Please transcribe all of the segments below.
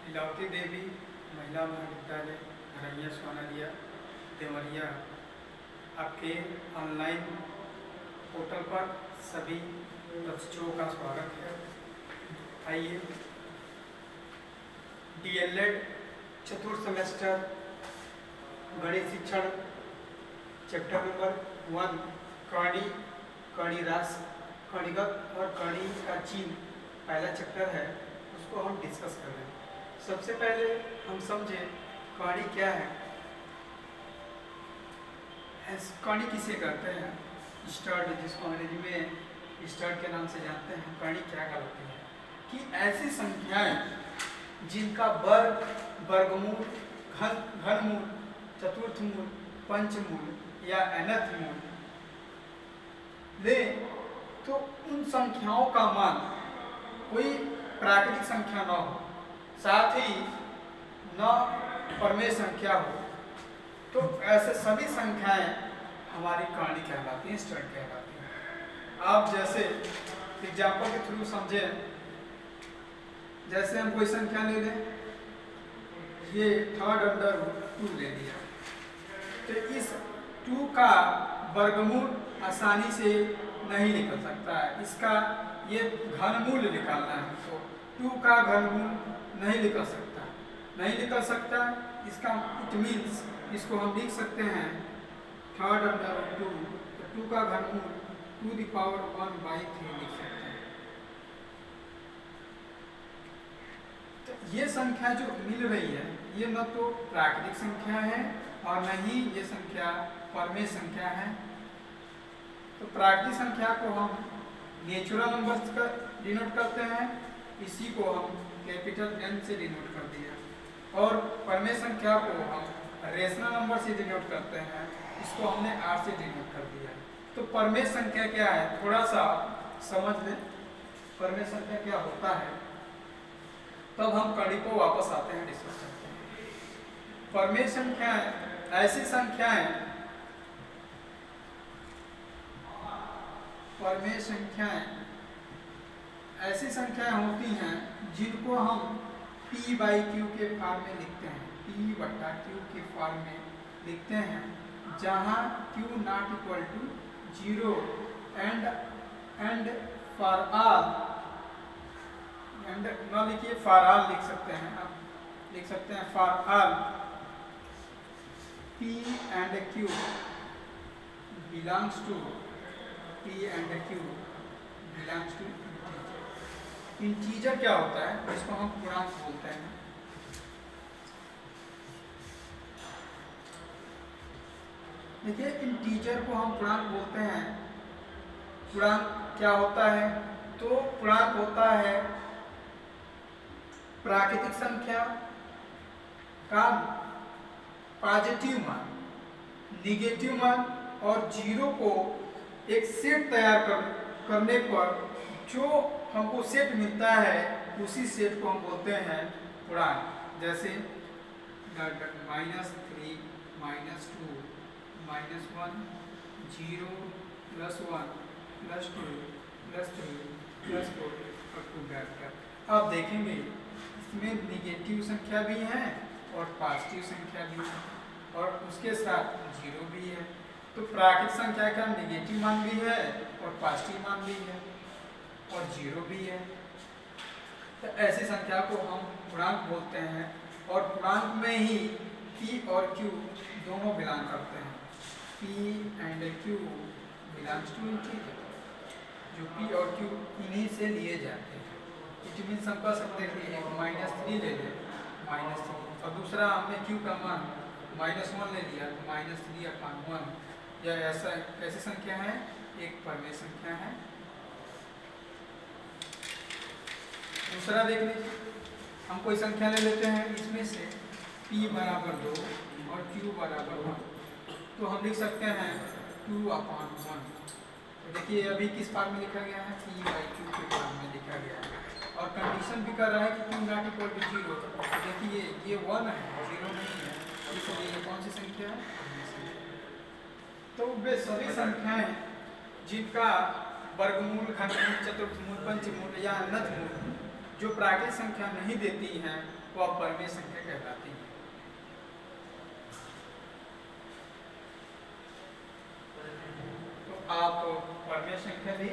लीलावती देवी महिला महाविद्यालय रैया सोनालिया देवरिया आपके ऑनलाइन पोर्टल पर सभी बच्चों का स्वागत है। आइए डीएलएड चतुर्थ सेमेस्टर गणित शिक्षण चैप्टर नंबर 1 कर्ण कर्ण राशि कणिगत और कणी का चिन्ह पहला चैप्टर है, उसको हम डिस्कस कर रहे हैं। सबसे पहले हम समझे कणी क्या है। कणी किसे कहते हैं? स्टड, जिसको अंग्रेजी में स्टड के नाम से जानते हैं। कणी क्या कहलाती है कि ऐसी संख्याएं जिनका वर्ग, वर्गमूल, घनमूल, चतुर्थमूल, पंचमूल या nth मूल ले तो उन संख्याओं का मान कोई प्राकृतिक संख्या न हो, साथ ही न परमेय संख्या हो, तो ऐसे सभी संख्याएं हमारी कणी कहलाती हैं, स्टड कहलाती हैं। आप जैसे एग्जाम्पल के थ्रू समझें, जैसे हम कोई संख्या ले लें, ये 3/2 ले लिया, तो इस 2 का वर्गमूल आसानी से नहीं निकल सकता है। इसका ये घनमूल निकालना है, तो 2 का घनमूल नहीं निकल सकता। इसका इट मीन्स इसको हम लिख सकते हैं 3/2, तो 2 का घनमूल 2⁻⁴ लिख सकते हैं। तो ये संख्या जो मिल रही है, ये न तो प्राकृतिक संख्या है और न ही ये संख्या परमेय संख्या है। तो प्राकृतिक संख्या को हम नेचुरल नंबर्स का डिनोट करते हैं, इसी को हम कैपिटल N से डिनोट कर दिया, और परमेय संख्या को हम रेशनल नंबर से डिनोट करते हैं, इसको हमने R से डिनोट कर दिया। तो परमेय संख्या क्या है, थोड़ा सा समझ लें परमेय संख्या क्या होता है, तब हम कड़ी को वापस आते हैं, डिस्कस करते हैं। परमेय संख्याएं ऐसी संख्याएं होती हैं जिनको हम P/Q के फॉर्म में लिखते हैं, P/Q के फॉर्म में लिखते हैं, जहां Q ≠ 0 and for all, and न लिखिए फॉर ऑल लिख सकते हैं, आप लिख सकते हैं for all P and Q belongs to integer. क्या होता है, इसको हम पूर्णांक बोलते हैं। देखिए, इंटीजर को हम पूर्णांक बोलते हैं। पूर्णांक क्या होता है, तो पूर्णांक होता है प्राकृतिक संख्या का पॉजिटिव मान, निगेटिव मान और 0 को एक सेट तैयार करने पर जो हमको सेट मिलता है, उसी सेट को हम बोलते हैं पूर्णांक। जैसे -3, -2, -1, 0, +1, +2, +3, +4 और 2। आप देखेंगे इसमें निगेटिव संख्या भी है और पॉजिटिव संख्या भी है, और उसके साथ 0 भी है। तो प्राकृतिक संख्या का निगेटिव मान भी है और पॉजिटिव मान भी है और 0 भी है। तो ऐसी संख्या को हम पूर्णांक बोलते हैं, और पूर्णांक में ही P और Q दोनों बिलोंग करते हैं। P and Q belongs to integer, जो P और Q इन्हीं से लिए जाते हैं। इट मीन्स हम कह सकते हैं कि एक -3 ले लें, -3, और दूसरा हमने Q का मान -1 ले लिया, तो -3/1, या ऐसा कैसी संख्या है, एक परमेय संख्या है। दूसरा देख लीजिए, हम कोई संख्या ले लेते हैं, इसमें से P = 2 और Q = 1, तो हम लिख सकते हैं 2/1। तो देखिए अभी किस फॉर्म में लिखा गया है, P/Q के फॉर्म में लिखा गया है, और कंडीशन भी कर रहा है कि Q ≠ 0। तो देखिए ये 1 है, 0 नहीं है, इसलिए ये कौन सी संख्या है? तो वे सभी संख्याएं जिनका वर्गमूल, घनमूल, चतुर्थमूल, पंचमूल या nth मूल जो प्राकृतिक संख्या नहीं देती हैं वो अपरिमेय संख्या कहलाती है। तो आप परिमेय संख्या भी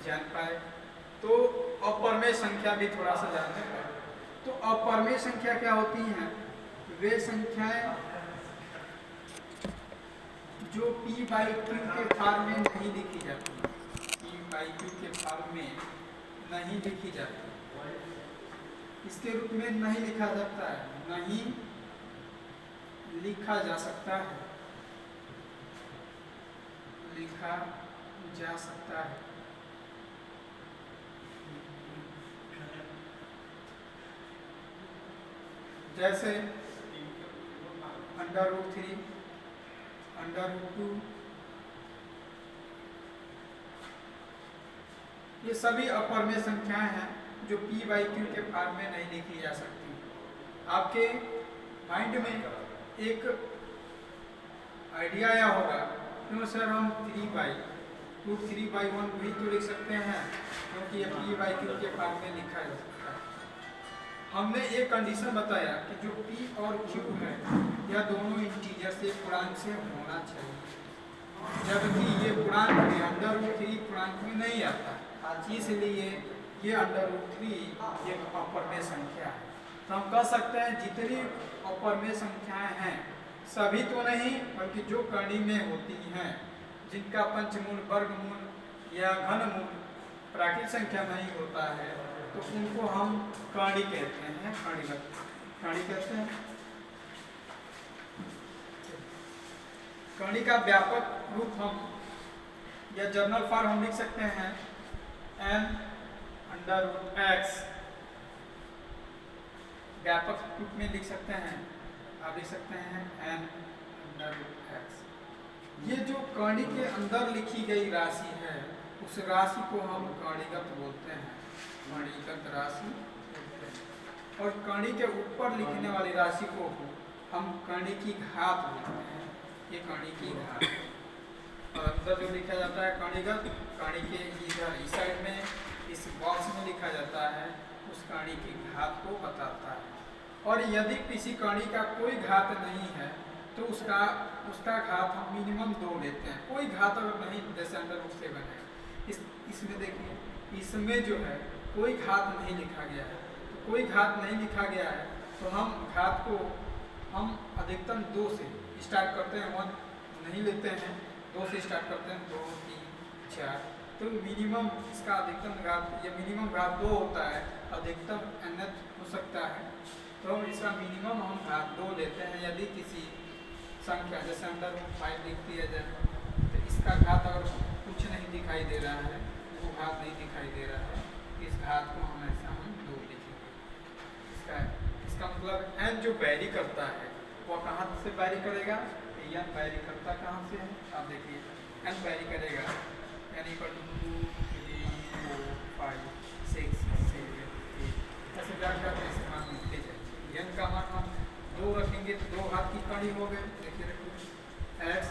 जान पाए, तो अपरिमेय संख्या भी थोड़ा सा जानते हैं। तो अपरिमेय संख्या क्या होती हैं? वे संख्याएं जो p/q के फॉर्म में नहीं लिखी जाती, p/q के फॉर्म में नहीं लिखी जाती, इसके रूप में नहीं लिखा जाता है, नहीं लिखा जा सकता है, लिखा जा सकता है। जैसे √3, √2, ये सभी अपरिमेय संख्याएं हैं जो p/q के फॉर्म में नहीं लिखी जा सकती। आपके माइंड में एक आइडिया आया होगा, क्यों सर हम 3/1 भी तो लिख सकते हैं, क्योंकि ये p/q के फॉर्म में लिखा जा सकता है। हमने एक कंडीशन बताया कि जो p और q है यह दोनों इंटीजर से पूर्णांक से होना चाहिए, जबकि ये पूर्णांक में √3 पूर्णांक में नहीं आता, इसलिए ये √3 एक अपरिमेय संख्या है। तो हम कह सकते हैं जितनी अपरिमेय संख्याएं हैं सभी तो नहीं, बल्कि जो कर्ण में होती हैं, जिनका पंचमूल, वर्गमूल या घनमूल प्राकृतिक संख्या नहीं होता है, तो उनको हम कर्ण कहते हैं, कर्ण कहते हैं। कर्ण का व्यापक रूप हम या जनरल फॉर्म हम लिख सकते हैं n√x, व्यापक रूप में लिख सकते हैं, आप लिख सकते हैं n√x। ये जो कर्ण के अंदर लिखी गई राशि है उस राशि को हम कणिगत बोलते हैं, कणिगत राशि। और कर्ण के ऊपर लिखने वाली राशि को हम कर्ण की घात बोलते हैं, ये कर्ण की घात। और अंदर जो लिखा जाता है कणिगत, कर्ण के इधर इस साइड में इस बॉक्स में लिखा जाता है, उस कर्ण की घात को बताता है। और यदि किसी कर्ण का कोई घात नहीं है तो उसका घात हम मिनिमम 2 लेते हैं। कोई घात अगर नहीं, जैसे √7 है, इसमें देखिए, इसमें जो है कोई घात नहीं लिखा गया है, तो कोई घात नहीं लिखा गया है तो हम घात को हम अधिकतम 2 से स्टार्ट करते हैं, 1 नहीं लेते हैं, 2 से स्टार्ट करते हैं, 2, 3, 4। तो मिनिमम इसका अधिकतम घात, ये मिनिमम घात 2 होता है, अधिकतम nth हो सकता है, तो हम इसका मिनिमम हम घात 2 लेते हैं। यदि किसी संख्या जैसे √5 लिख दिया जाए तो इसका घात अगर कुछ नहीं दिखाई दे रहा है, वो घात नहीं दिखाई दे रहा है, इस घात को हमेशा हम 2 लिखेंगे। इसका मतलब n जो वैरी करता है वो कहाँ से वैरी करेगा, n वैरी करता कहाँ से है, आप देखिए n वैरी करेगा n = 2, 3, 4, 5, 6, 7, 8, ऐसे जाकर ऐसे मान मिलते जाएंगे। n का मान हम 2 रखेंगे तो 2 घात की कड़ी हो गए, देखिए x।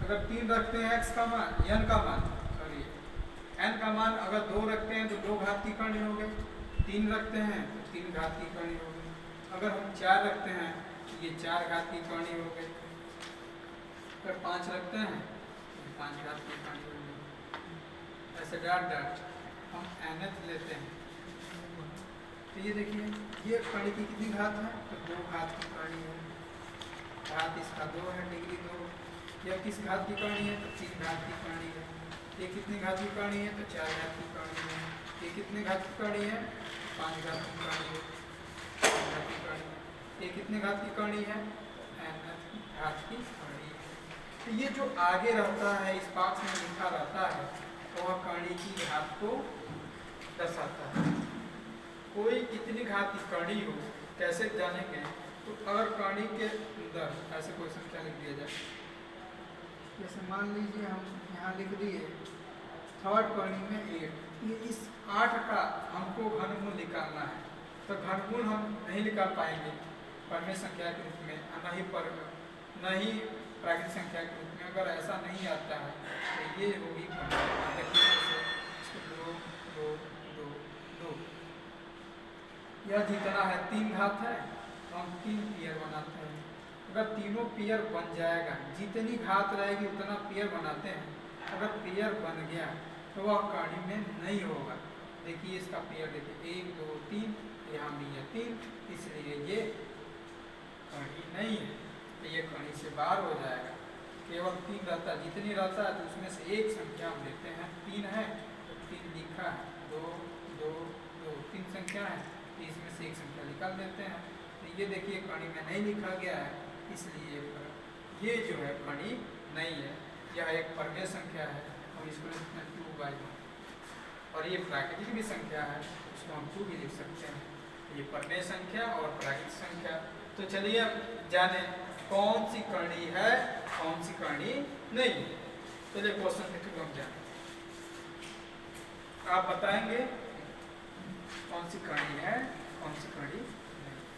अगर 3 रखते हैं x का मान, n का मान, सॉरी n का मान अगर 2 रखते हैं तो 2 घात की कड़ी हो गई, 3 रखते हैं तो 3 घात की कड़ी हो गई, अगर हम 4 रखते हैं तो ये 4 घात की कड़ी हो गई, अगर 5 रखते हैं तो 5 घात की कड़ी हो गई, ऐसे डॉट हम nth लेते हैं। तो ये देखिए, ये कड़ी की कितनी घात है, तो 2 घात की कड़ी है, घात इसका 2 है, डिग्री 2। यह किस घात की कड़ी है, तो 3 घात की कड़ी है। ये कितनी घात की कड़ी है, तो 4 घात की कड़ी है। ये कितने घात की कड़ी है, 5 घात की कड़ी है, 5 घात की कड़ी है। ये कितने घात की कड़ी है, n घात की कड़ी है। तो ये जो आगे रहता है, इस बॉक्स में लिखा रहता है, तो वह कड़ी की घात को दर्शाता है। कोई कितनी घात की कड़ी हो कैसे जानेंगे, तो अगर कड़ी के अंदर ऐसे कोई संख्या लिख दिया जाए, जैसे मान लीजिए हम यहाँ लिख दिए 3rd कड़ी में 8, ये इस 8 का हमको घनमूल निकालना है, तो घनमूल हम नहीं निकाल पाएंगे परिमेय संख्या के रूप में, न ही प्राकृतिक संख्या के रूप में। अगर ऐसा नहीं आता है तो ये होगी 2, 2, 2, 2, 2, यह जितना है 3 घात है तो हम 3 पेयर बनाते हैं। अगर तीनों पेयर बन जाएगा, जितनी घात रहेगी उतना पेयर बनाते हैं, अगर पेयर बन गया तो वह कणी में नहीं होगा। देखिए इसका पेयर देखिए 1 2 3, यहाँ भी है 3, इसलिए ये कणी नहीं है, तो ये कणी से बाहर हो जाएगा। केवल 3 रहता है, जितनी रहता है तो उसमें से एक संख्या हम लेते हैं, 3 है तो 3 लिखा है, 2 2 2 3 संख्या है तो इसमें से एक संख्या निकाल देते हैं। तो ये देखिए कणी में नहीं लिखा गया है, इसलिए ये जो है कणी नहीं है। यह एक परमेय संख्या है, हम इसको लिखते हैं 2/1, और ये प्राकृतिक भी संख्या है, उसको हम 2 भी लिख सकते हैं। ये परमेय संख्या और प्राकृतिक संख्या। तो चलिए अब जाने कौन सी कणी है, कौन सी कणी नहीं है। चलिए क्वेश्चन के थ्रू हम जाने, आप बताएंगे कौन सी कणी है, कौन सी कणी नहीं।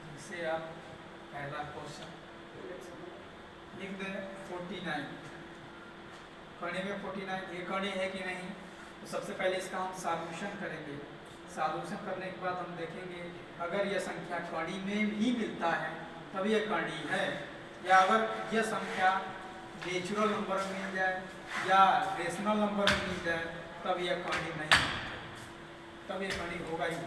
जैसे आप पहला क्वेश्चन लिख दें 49, कणी में 49 ये कणी है कि नहीं। तो सबसे पहले इसका हम सॉल्यूशन करेंगे। सॉल्यूशन करने के बाद हम देखेंगे अगर यह संख्या कणी में ही मिलता है तब यह कणी है, या अगर यह संख्या नेचुरल नंबर में मिल जाए या रेशनल नंबर में मिल जाए तब यह कणी नहीं है, तब यह कणी होगा ही।